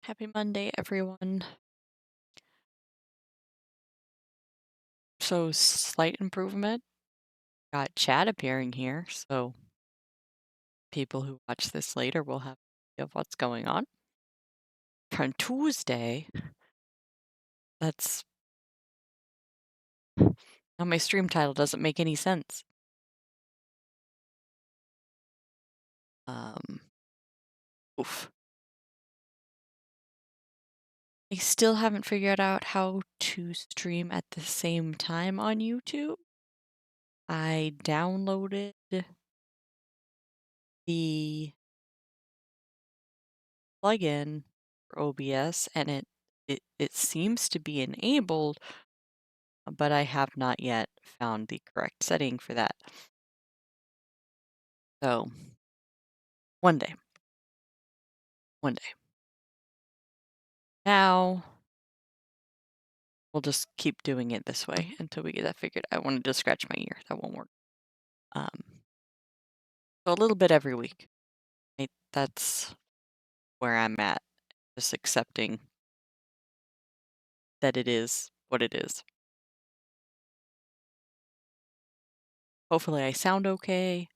Happy Monday, everyone. So, slight improvement. Got chat appearing here, so people who watch this later will have an idea of what's going on. On Tuesday, that's now my stream title doesn't make any sense. Um, oof. I still haven't figured out how to stream at the same time on YouTube. I downloaded the plugin for OBS and it seems to be enabled, but I have not yet found the correct setting for that. So, one day. One day. Now, we'll just keep doing it this way until we get that figured. I wanted to scratch my ear. That won't work. So a little bit every week. That's where I'm at. Just accepting that it is what it is. Hopefully I sound okay.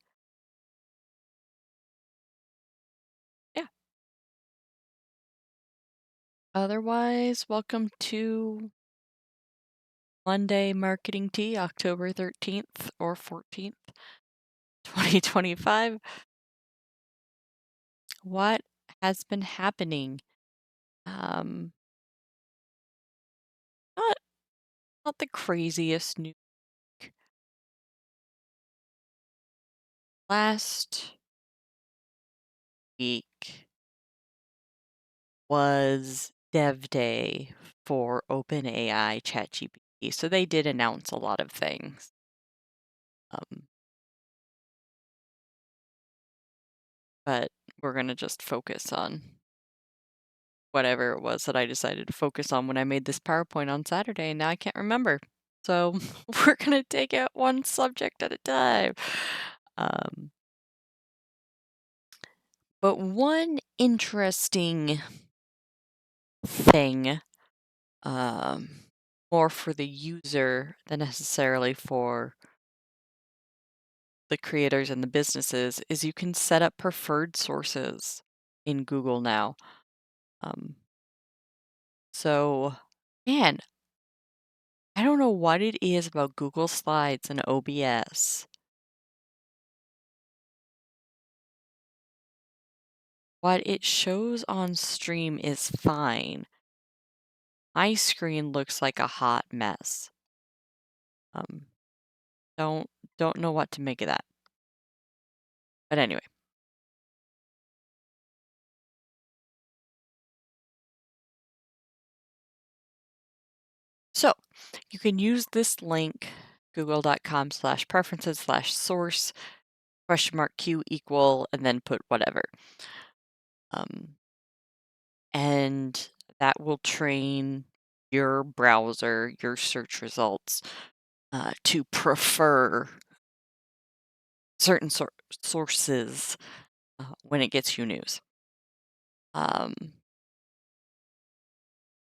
Yeah. Otherwise, welcome to Monday Marketing Tea, October 13th or 14th, 2025. What has been happening? Not not the craziest news. Last week was Dev Day for OpenAI ChatGPT, so they did announce a lot of things. But we're gonna just focus on whatever it was that I decided to focus on when I made this PowerPoint on Saturday, and now I can't remember. So we're gonna take it one subject at a time. But one interesting thing, more for the user than necessarily for the creators and the businesses, is you can set up preferred sources in Google now. So, man, I don't know what it is about Google Slides and OBS. What it shows on stream is fine. My screen looks like a hot mess. Don't know what to make of that. But anyway. So, you can use this link, google.com/preferences/source, !Q equal, and then put whatever. And that will train your browser, your search results, to prefer certain sources when it gets you news.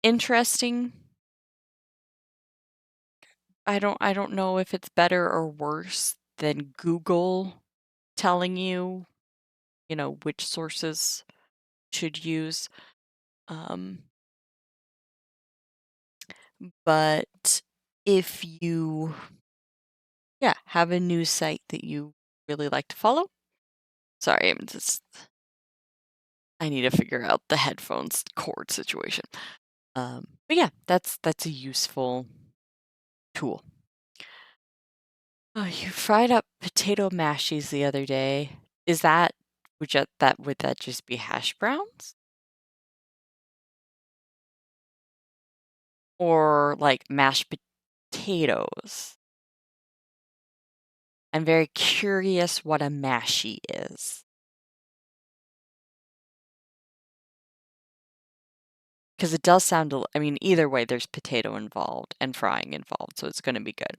Interesting. I don't know if it's better or worse than Google telling you, which sources should use. But if you, have a news site that you really like to follow. Sorry, I need to figure out the headphones cord situation. But yeah, that's a useful tool. Oh, you fried up potato mashies the other day. Is that would that just be hash browns? Or like mashed potatoes? I'm very curious what a mashie is. Because it does sound, either way, there's potato involved and frying involved, so it's going to be good.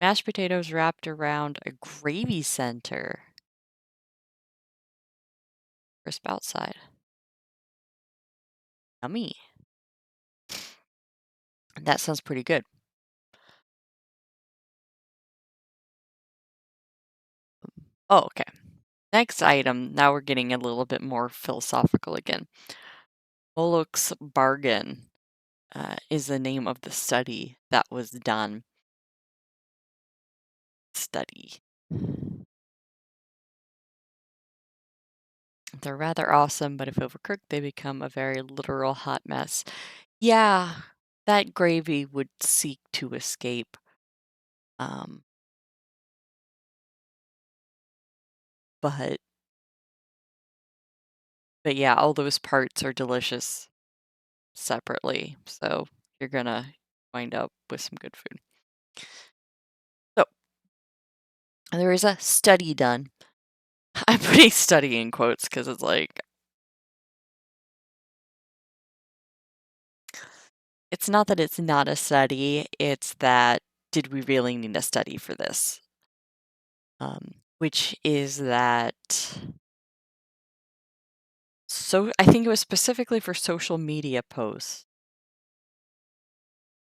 Mashed potatoes wrapped around a gravy center. Crisp outside. Yummy. That sounds pretty good. Oh, okay. Next item. Now we're getting a little bit more philosophical again. Moloch's bargain is the name of the study that was done. Study. They're rather awesome, but if overcooked, they become a very literal hot mess. Yeah, that gravy would seek to escape. Um, but but yeah, all those parts are delicious separately, so you're gonna wind up with some good food. So there is a study done. I'm putting study in quotes because it's like it's not that it's not a study, it's that did we really need a study for this? Which is that so I think it was specifically for social media posts.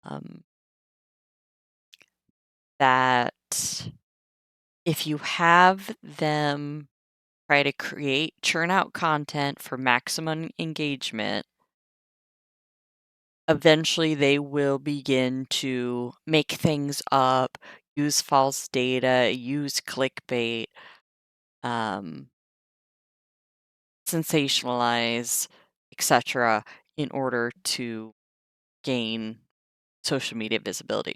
Um, that if you have them try to churn out content for maximum engagement, eventually they will begin to make things up, use false data, use clickbait, um, sensationalize, etc., in order to gain social media visibility.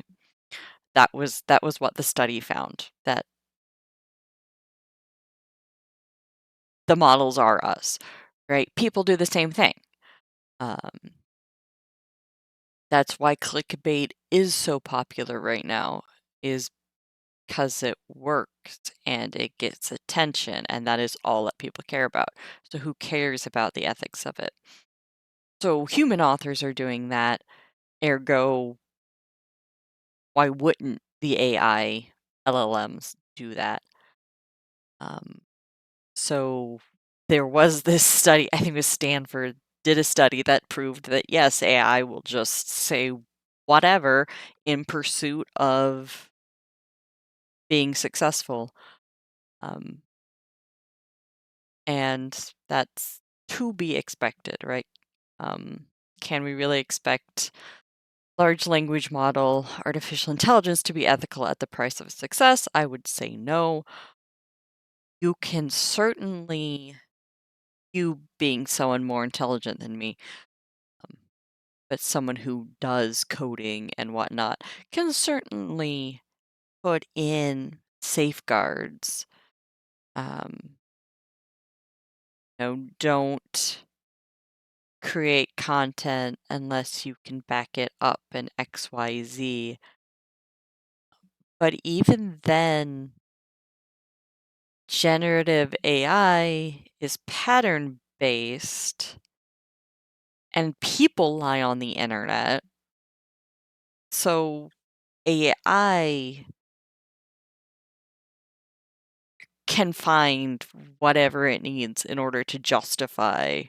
That was what the study found, that the models are us, right? People do the same thing. Um, that's why clickbait is so popular right now, is because it works and it gets attention, and that is all that people care about. So who cares about the ethics of it? So human authors are doing that, ergo, why wouldn't the AI LLMs do that? Um, so there was this study, I think it was Stanford, did a study that proved that yes, AI will just say whatever in pursuit of being successful. Um, and that's to be expected, right? Um, can we really expect large language model artificial intelligence to be ethical at the price of success? I would say no. You can certainly, you being someone more intelligent than me, um, but someone who does coding and whatnot, can certainly put in safeguards. Um, don't create content unless you can back it up in XYZ. But even then, generative AI is pattern based and people lie on the internet. So AI can find whatever it needs in order to justify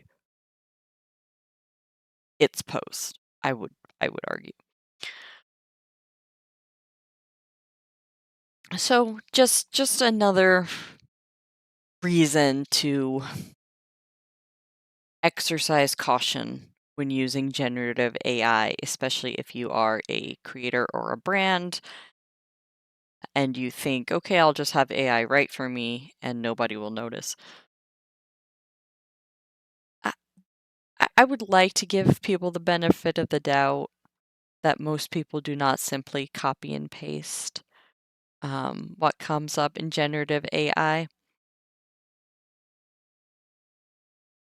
its post. I would argue. So just another reason to exercise caution when using generative AI, especially if you are a creator or a brand and you think, okay, I'll just have AI write for me and nobody will notice. I, I would like to give people the benefit of the doubt that most people do not simply copy and paste what comes up in generative AI.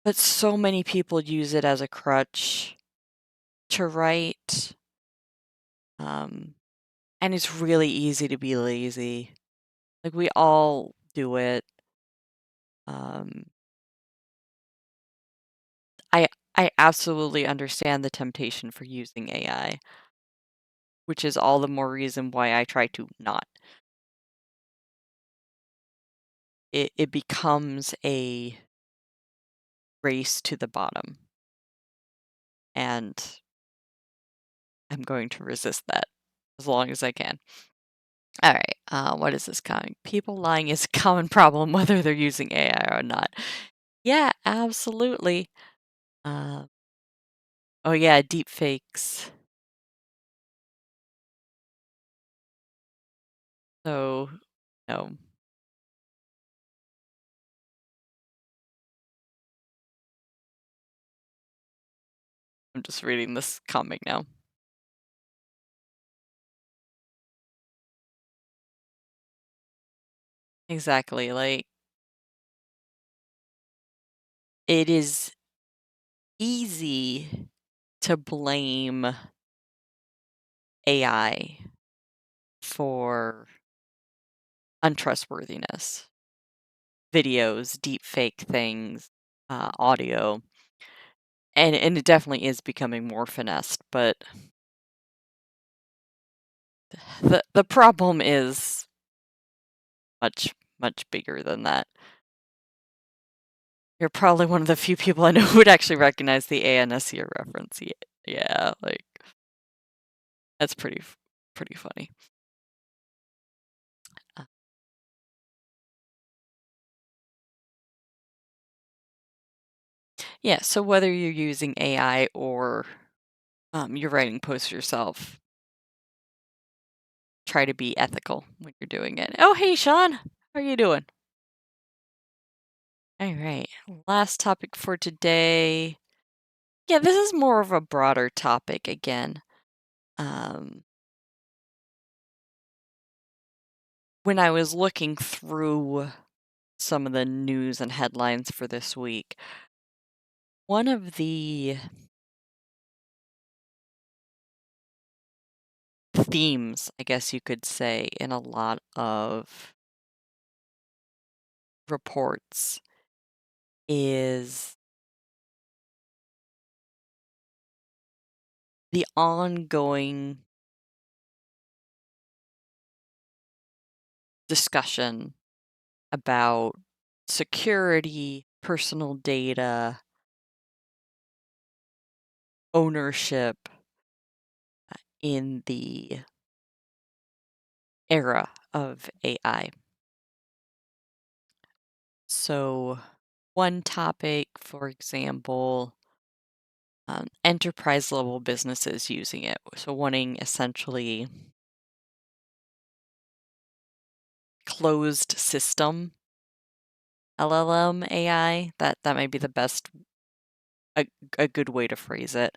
But so many people use it as a crutch to write. Um, and it's really easy to be lazy. Like we all do it. Um, I I absolutely understand the temptation for using AI, which is all the more reason why I try to not. It becomes a race to the bottom. and I'm going to resist that as long as I can. All right, what is this coming? People lying is a common problem, whether they're using AI or not. Yeah, absolutely. Uh, oh yeah, deep fakes. So, no, I'm just reading this comic now. Exactly. Like, it is easy to blame AI for untrustworthiness, videos, deep fake things, audio, and it definitely is becoming more finessed. But the problem is much bigger than that. You're probably one of the few people I know who would actually recognize the ANSER reference. Yeah, like that's pretty funny. Uh, yeah, so whether you're using AI or you're writing posts yourself, try to be ethical when you're doing it. Oh, hey, Sean, how are you doing? All right, last topic for today. Yeah, this is more of a broader topic again. Um, when I was looking through some of the news and headlines for this week, one of the themes, I guess you could say, in a lot of reports is the ongoing discussion about security, personal data, ownership in the era of AI. So, one topic, for example, enterprise level businesses using it. So, wanting essentially closed system LLM AI. That might be the best, a, a good way to phrase it.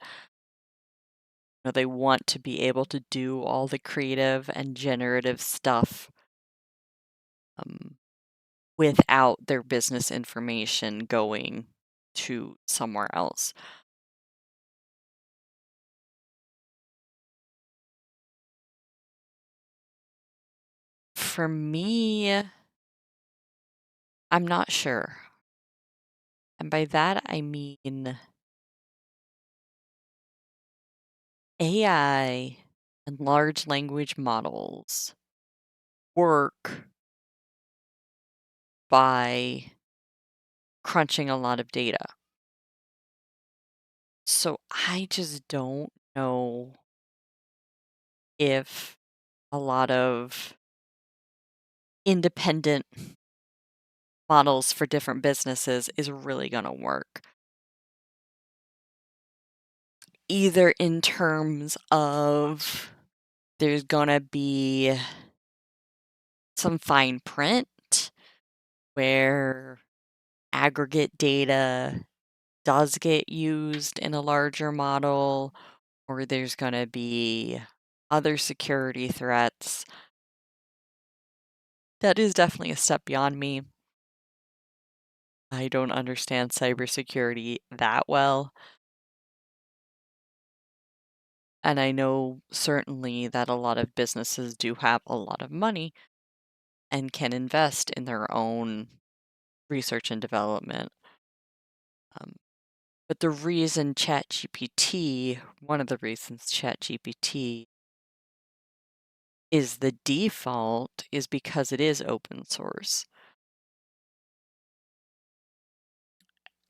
You know, they want to be able to do all the creative and generative stuff um, without their business information going to somewhere else. For me, I'm not sure. And by that, I mean AI and large language models work by crunching a lot of data. So I just don't know if a lot of independent models for different businesses is really going to work. Either in terms of there's going to be some fine print where aggregate data does get used in a larger model, or there's going to be other security threats. That is definitely a step beyond me. I don't understand cybersecurity that well. And I know certainly that a lot of businesses do have a lot of money and can invest in their own research and development. Um, but the reason ChatGPT, one of the reasons ChatGPT is the default is because it is open source.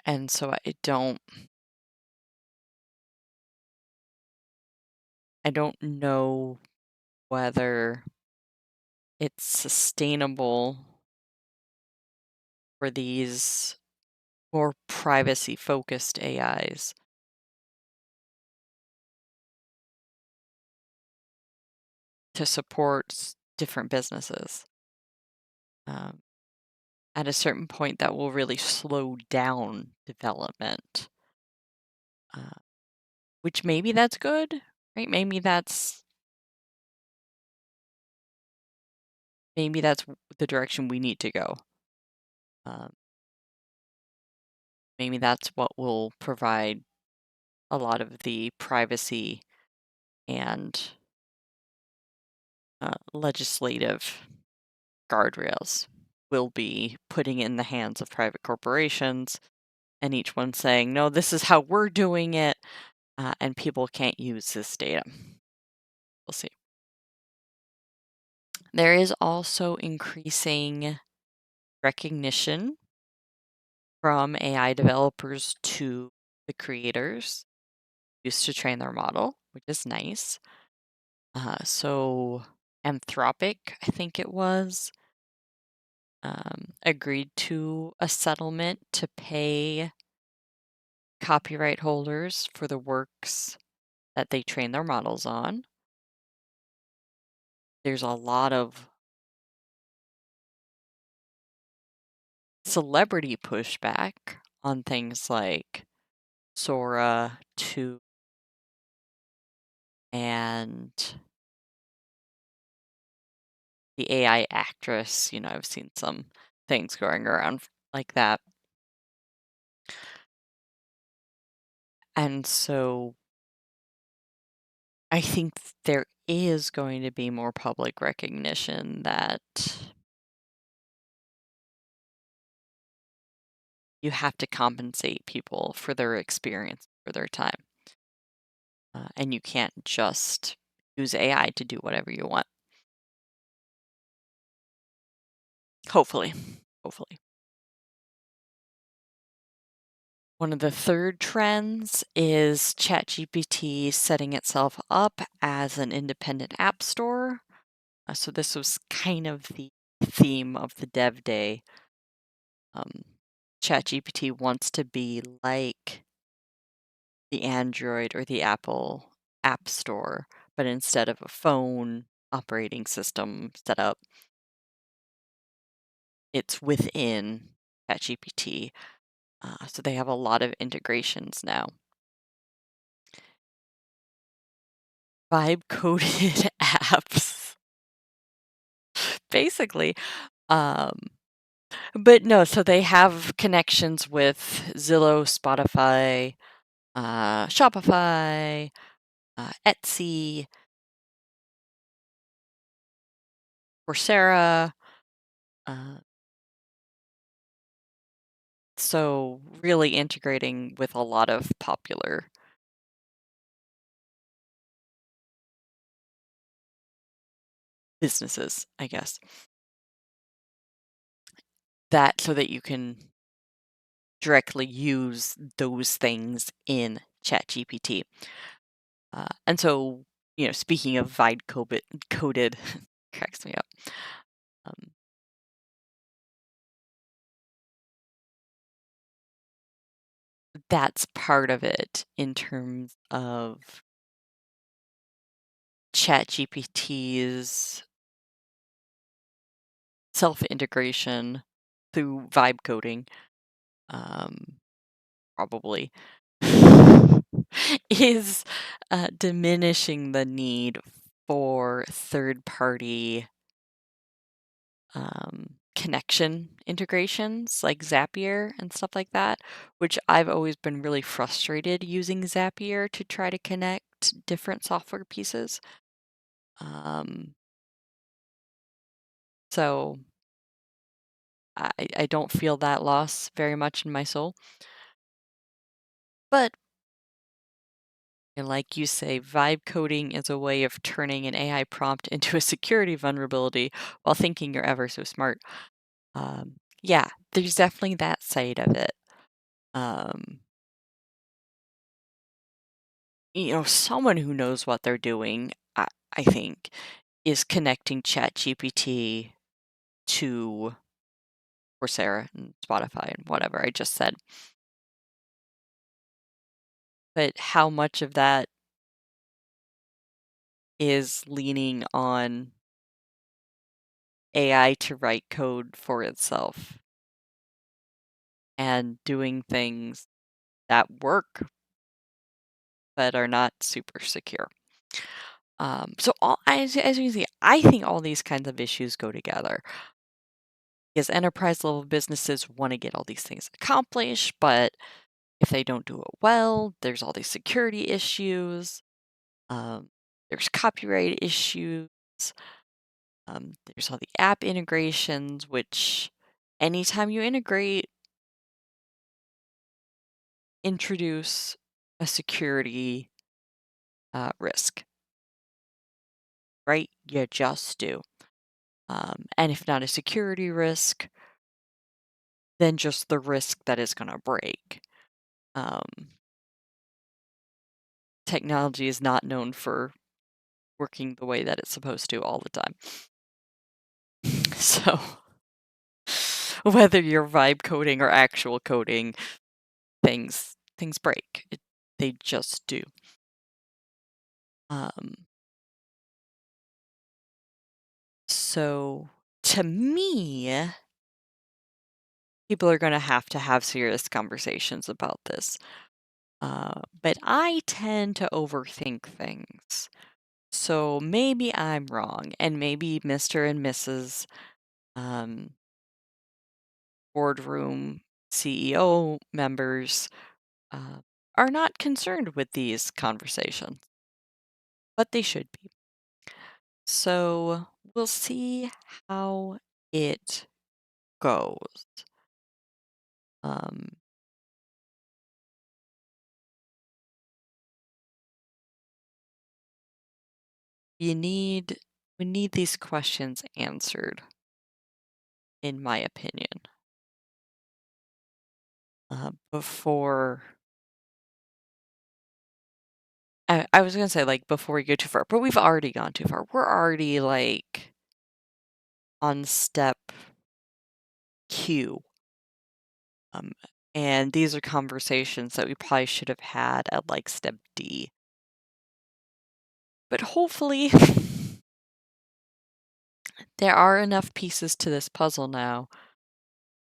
And so I don't I don't know whether it's sustainable for these more privacy-focused AIs to support different businesses. Um, at a certain point, that will really slow down development, uh, which maybe that's good, right? Maybe that's the direction we need to go. Um, maybe that's what will provide a lot of the privacy and legislative guardrails will be putting in the hands of private corporations, and each one saying, no, this is how we're doing it, and people can't use this data. We'll see. There is also increasing recognition from AI developers to the creators used to train their model, which is nice. So Anthropic, I think it was, agreed to a settlement to pay copyright holders for the works that they train their models on. There's a lot of celebrity pushback on things like Sora 2 and the AI actress. I've seen some things going around like that. And so I think there is going to be more public recognition that you have to compensate people for their experience, for their time. And you can't just use AI to do whatever you want. Hopefully. Hopefully. One of the third trends is ChatGPT setting itself up as an independent app store. So this was kind of the theme of the Dev Day. ChatGPT wants to be like the Android or the Apple App Store, but instead of a phone operating system set up, it's within ChatGPT. So they have a lot of integrations now. Vibe coded apps, basically. Um, but no, so they have connections with Zillow, Spotify, Shopify, Etsy, Coursera. Uh, so really integrating with a lot of popular businesses, I guess. That so that you can directly use those things in ChatGPT. And so, speaking of coded, cracks me up. Um, that's part of it in terms of ChatGPT's self-integration through vibe coding, um, probably, is diminishing the need for third-party connection integrations like Zapier and stuff like that, which I've always been really frustrated using Zapier to try to connect different software pieces. So I don't feel that loss very much in my soul. But like you say, vibe coding is a way of turning an AI prompt into a security vulnerability while thinking you're ever so smart. Yeah, there's definitely that side of it. Um, someone who knows what they're doing, I think, is connecting ChatGPT to Coursera and Spotify and whatever I just said. But how much of that is leaning on AI to write code for itself and doing things that work but are not super secure? So as you see, I think all these kinds of issues go together because enterprise level businesses want to get all these things accomplished, but if they don't do it well, there's all these security issues. Um, there's copyright issues. There's all the app integrations, which anytime you integrate, introduce a security risk, right? You just do. And if not a security risk, then just the risk that it's going to break. Um, Technology is not known for working the way that it's supposed to all the time. So whether you're vibe coding or actual coding, things break. They just do. Um, so to me, people are going to have serious conversations about this. But I tend to overthink things. So maybe I'm wrong, and maybe Mr. and Mrs. Um, boardroom CEO members uh, are not concerned with these conversations, but they should be. So we'll see how it goes. Um, you need we need these questions answered, in my opinion, before. I was gonna say like before we go too far, but we've already gone too far. We're already like on step Q. Um, and these are conversations that we probably should have had at like step D. But hopefully, there are enough pieces to this puzzle now,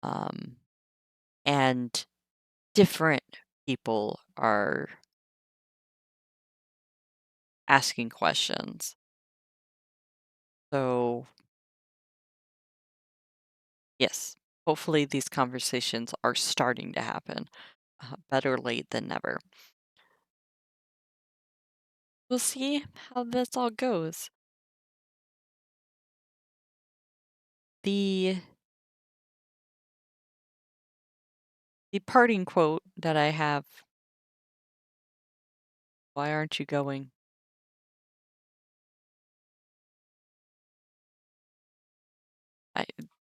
um, and different people are asking questions. So, yes, hopefully these conversations are starting to happen. Better late than never. We'll see how this all goes. The the parting quote that I have, why aren't you going? I,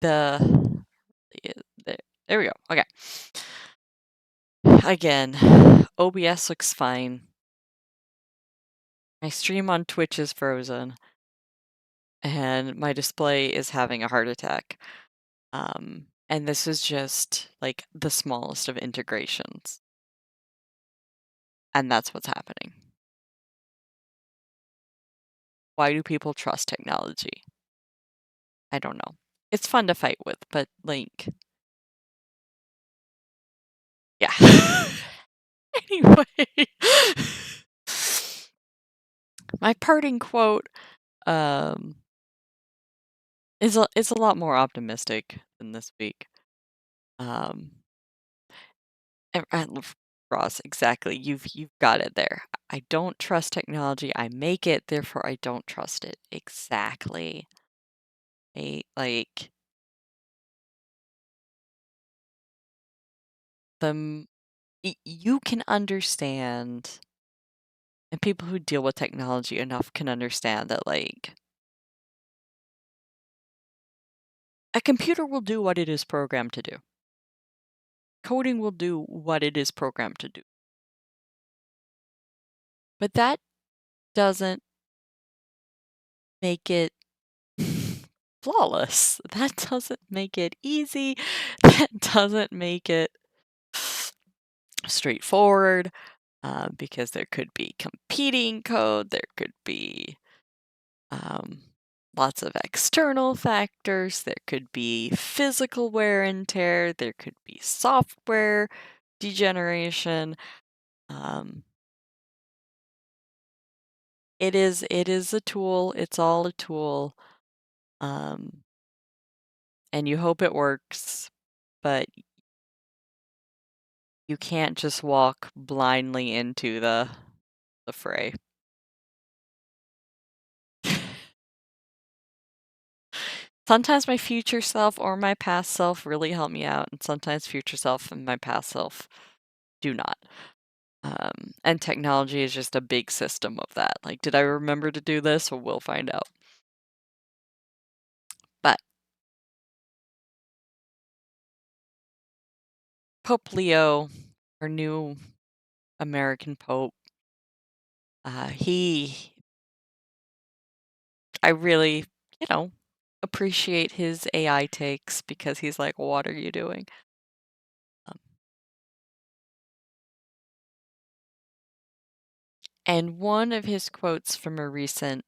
the, the there we go. Okay. Again, OBS looks fine. My stream on Twitch is frozen, and my display is having a heart attack. And this is just like the smallest of integrations. And that's what's happening. Why do people trust technology? I don't know. It's fun to fight with, but like, yeah. Anyway, my parting quote um, is a lot more optimistic than this week. Um, Ross, exactly. You've got it there. I don't trust technology. I make it, therefore I don't trust it. Exactly. Like the you can understand, and people who deal with technology enough can understand that like a computer will do what it is programmed to do. Coding will do what it is programmed to do. But that doesn't make it flawless. That doesn't make it easy. That doesn't make it straightforward, because there could be competing code, there could be um, lots of external factors, there could be physical wear and tear, there could be software degeneration. Um, it is a tool. It's all a tool, um, and you hope it works, but you can't just walk blindly into the fray. Sometimes my future self or my past self really help me out, and sometimes future self and my past self do not. And technology is just a big system of that. Like, did I remember to do this? Well, we'll find out. But Pope Leo, our new American Pope, he, I really, you know, appreciate his AI takes because he's like, what are you doing? Um, and one of his quotes from a recent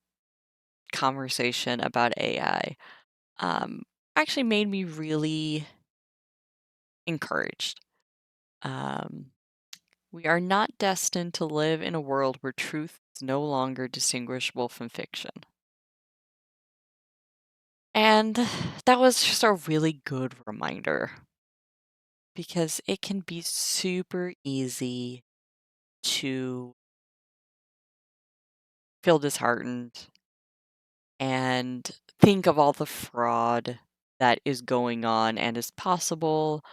conversation about AI um, actually made me really encouraged. Um, we are not destined to live in a world where truth is no longer distinguishable from fiction. And that was just a really good reminder because it can be super easy to feel disheartened and think of all the fraud that is going on and is possible.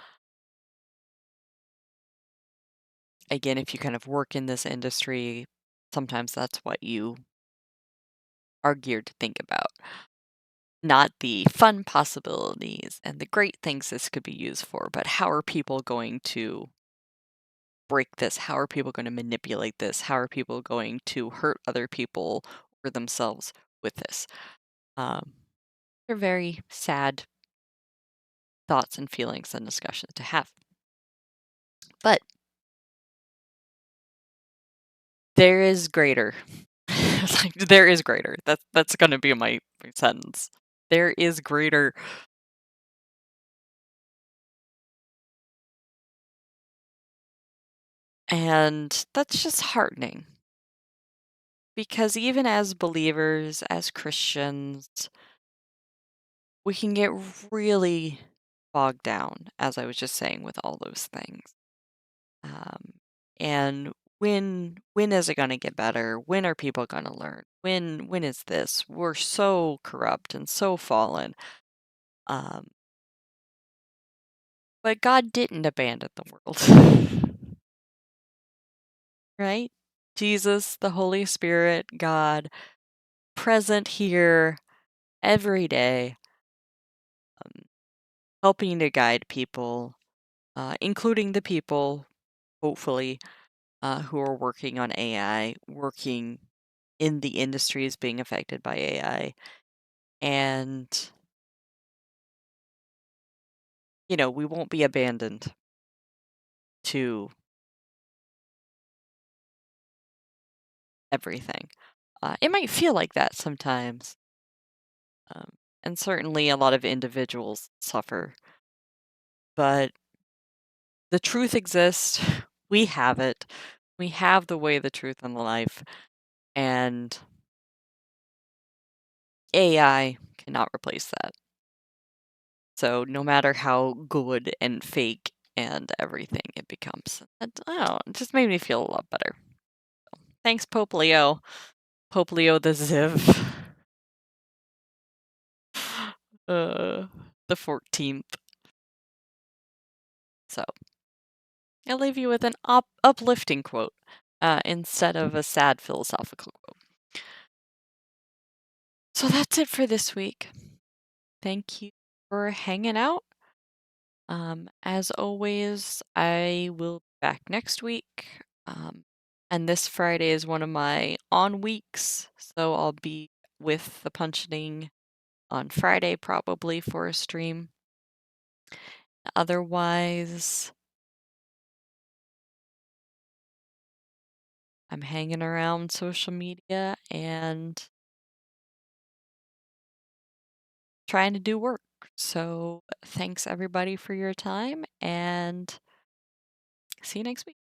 Again, if you kind of work in this industry, sometimes that's what you are geared to think about. Not the fun possibilities and the great things this could be used for, but how are people going to break this? How are people going to manipulate this? How are people going to hurt other people or themselves with this? Um, they're very sad thoughts and feelings and discussions to have. But there is greater. Like, there is greater. That's going to be my sentence. There is greater. And that's just heartening because even as believers, as Christians, we can get really bogged down, as I was just saying, with all those things. Um, and when is it going to get better? When are people going to learn? When is this? We're so corrupt and so fallen. Um, but God didn't abandon the world, right? Jesus, the Holy Spirit, God, present here every day, um, helping to guide people, including the people, hopefully, who are working on AI, working in the industries being affected by AI. And, we won't be abandoned to everything. It might feel like that sometimes. Um, and certainly a lot of individuals suffer. But the truth exists. We have it. We have the way, the truth, and the life. And AI cannot replace that. So no matter how good and fake and everything it becomes. It just made me feel a lot better. Thanks, Pope Leo. Pope Leo the Ziv. uh, the 14th. So I'll leave you with an uplifting quote instead of a sad philosophical quote. So that's it for this week. Thank you for hanging out. As always, I will be back next week. And this Friday is one of my on weeks, so I'll be with the punching on Friday probably for a stream. Otherwise, I'm hanging around social media and trying to do work. So thanks everybody for your time and see you next week.